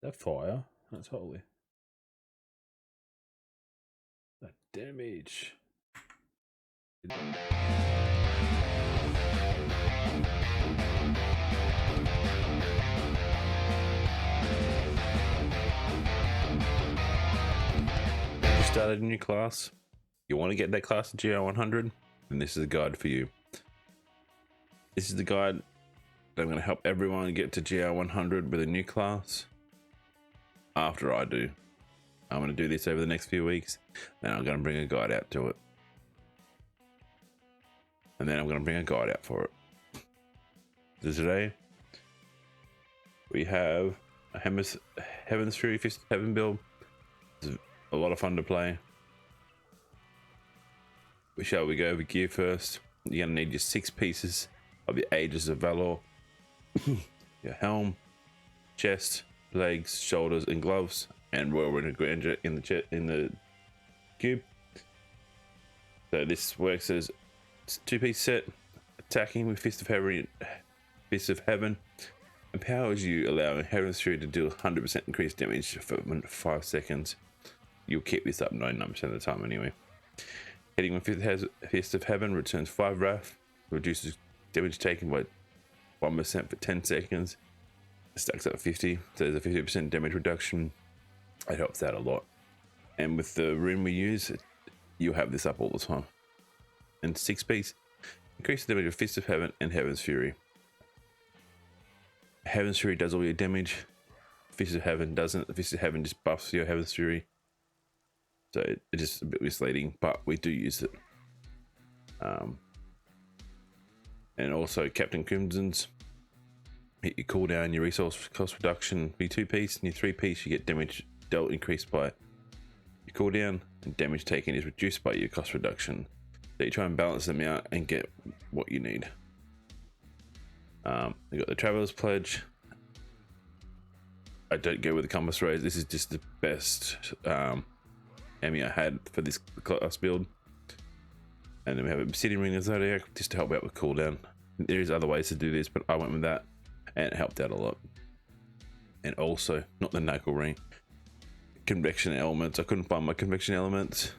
That fire. That's holy. That damage. You started a new class. You want to get that class to GR100, then this is a guide for you. This is the guide that I'm going to help everyone get to GR100 with a new class. After I do, I'm going to do this over the next few weeks, then I'm going to bring a guide out to it, and then I'm going to bring a guide out for it. So today we have a Heaven's Fury Fist of Heaven build. It's a lot of fun to play. We go over gear first. You're going to need your 6 pieces of your Ages of Valor, your helm, chest, legs, shoulders, and gloves, and Royal Rune of Grandeur in the cube. So this works as a 2-piece set, attacking with Fist of Heaven, empowers you, allowing Heaven's Fury to deal 100% increased damage for 5 seconds. You'll keep this up 99% of the time anyway. Hitting with Fist of Heaven returns 5 wrath, reduces damage taken by 1% for 10 seconds. Stacks up 50, so there's a 50% damage reduction. It helps out a lot. And with the rune we use, you have this up all the time. And 6-piece, increase the damage of Fist of Heaven and Heaven's Fury. Heaven's Fury does all your damage. Fist of Heaven doesn't. Fist of Heaven just buffs your Heaven's Fury. So it's just a bit misleading, but we do use it. And also Captain Crimson's. Hit your cooldown, your resource cost reduction. Your 2-piece and your 3-piece, you get damage dealt increased by your cooldown, and damage taken is reduced by your cost reduction. So you try and balance them out and get what you need. You got the Traveler's Pledge. I don't go with the Compass Rays. This is just the best Emmy I had for this class build. And then we have a Obsidian Ring of Zodiac just to help out with cooldown. There is other ways to do this, but I went with that, and it helped out a lot. And also, not the Knuckle Ring, convection elements. I couldn't find my convection elements,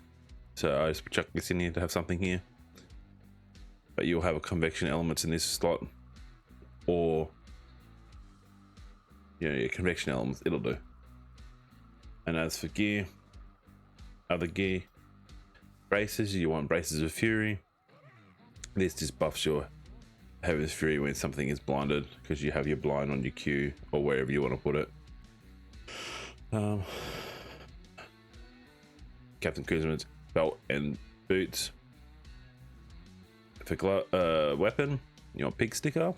so I just chucked this in here to have something here. But you'll have a convection elements in this slot, or your convection elements, it'll do. And as for gear, other gear, braces, you want braces of Fury. This just buffs your Heaven's Fury when something is blinded, because you have your blind on your Q or wherever you want to put it. Captain Kuzma's belt and boots. For weapon, you want Pig Sticker.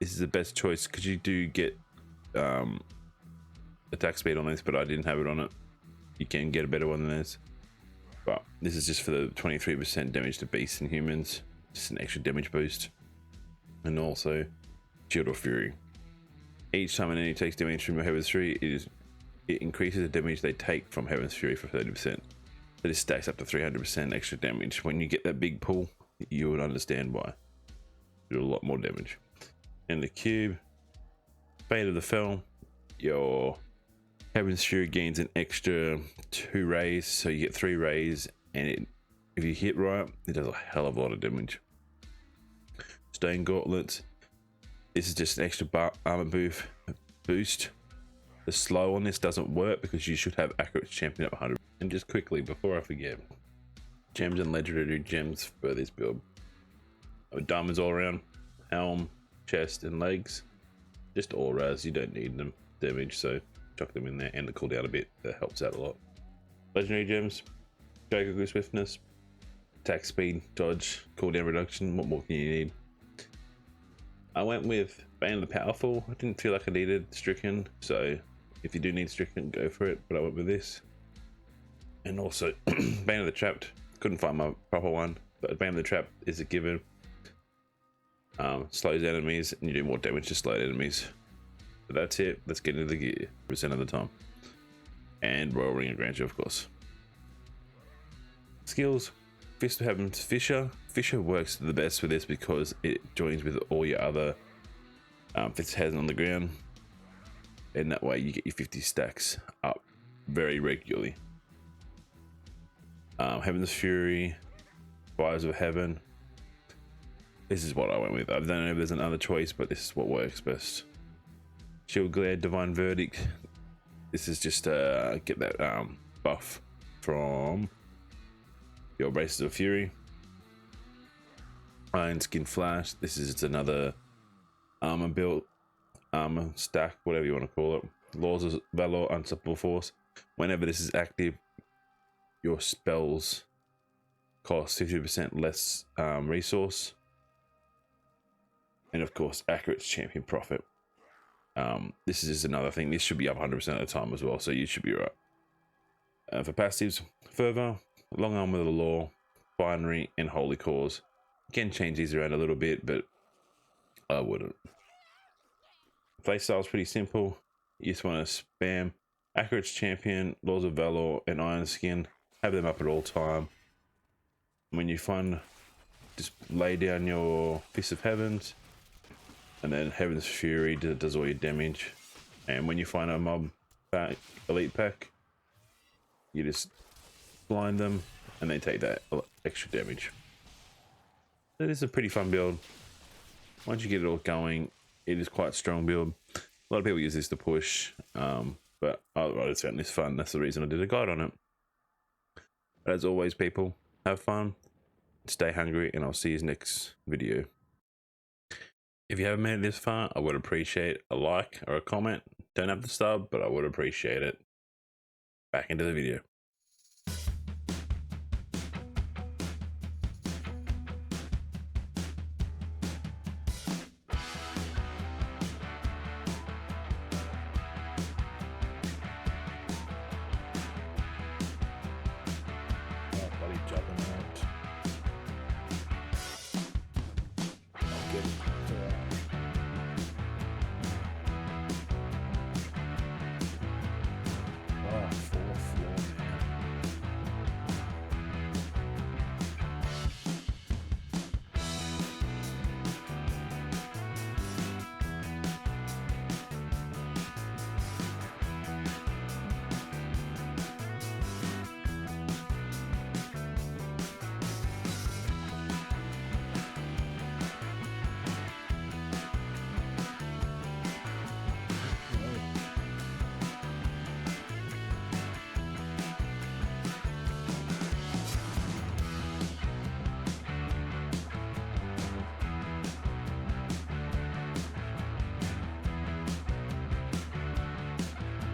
This is the best choice because you do get attack speed on this, but I didn't have it on it. You can get a better one than this, but this is just for the 23% damage to beasts and humans, just an extra damage boost. And also Shield of Fury. Each time an enemy takes damage from Heaven's Fury, it increases the damage they take from Heaven's Fury for 30%. So this stacks up to 300% extra damage. When you get that big pull, you would understand why. Do a lot more damage. And the cube, Fate of the Fell, your Heaven's Fury gains an extra 2 rays, so you get 3 rays, and if you hit right, it does a hell of a lot of damage. Stone Gauntlets, this is just an extra armor boost. The slow on this doesn't work because you should have accurate champion at 100. And just quickly, before I forget, gems and legendary gems for this build. Diamonds all around, helm, chest, and legs. Just auras, you don't need them damage, so chuck them in there, and the cooldown a bit, that helps out a lot. Legendary gems, Goku swiftness, attack speed, dodge, cooldown reduction. What more can you need? I went with Bane of the Powerful. I didn't feel like I needed Stricken, so if you do need Stricken, go for it, but I went with this. And also Bane of the Trapped, couldn't find my proper one, but Bane of the Trapped is a given. Slows enemies, and you do more damage to slowed enemies. But that's it. Let's get into the gear % of the time. And Royal Ring of Grandeur, of course. Skills, Fist of Heaven's Fisher. Fisher works the best with this because it joins with all your other Fist of Heaven on the ground. and that way you get your 50 stacks up very regularly. Heaven's Fury, Fires of Heaven. This is what I went with. I don't know if there's another choice, but this is what works best. Shield Glare, Divine Verdict. This is just to get that buff from your Races of Fury. Iron Skin Flash. This is another armor build, armor stack, whatever you want to call it. Laws of Valor, Unstoppable Force. Whenever this is active, your spells cost 50% less resource. And of course, Accurate Champion Profit. This is just another thing. This should be up 100% of the time as well, so you should be right. For passives, Fervor, Long Arm of the Law, Binary, and Holy Cause. You can change these around a little bit, but I wouldn't. Playstyle is pretty simple. You just want to spam Accurate Champion, Laws of Valor, and Iron Skin. Have them up at all time. When you find, just lay down your Fist of Heavens, and then Heaven's Fury does all your damage. And when you find a mob pack, elite pack, you just blind them and they take that extra damage. It is a pretty fun build. Once you get it all going, it is quite a strong build. A lot of people use this to push, but I just found this fun. That's the reason I did a guide on it. But as always, people, have fun, stay hungry, and I'll see you next video. If you haven't made it this far, I would appreciate a like or a comment. Don't have to sub, but I would appreciate it. Back into the video.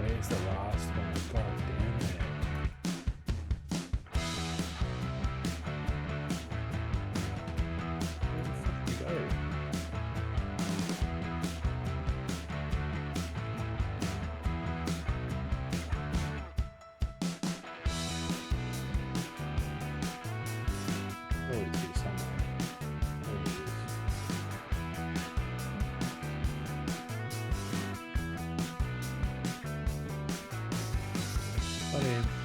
Where's the last one? God damn it. Where the fuck did you go? Oh, it's here somewhere. There it is. But in.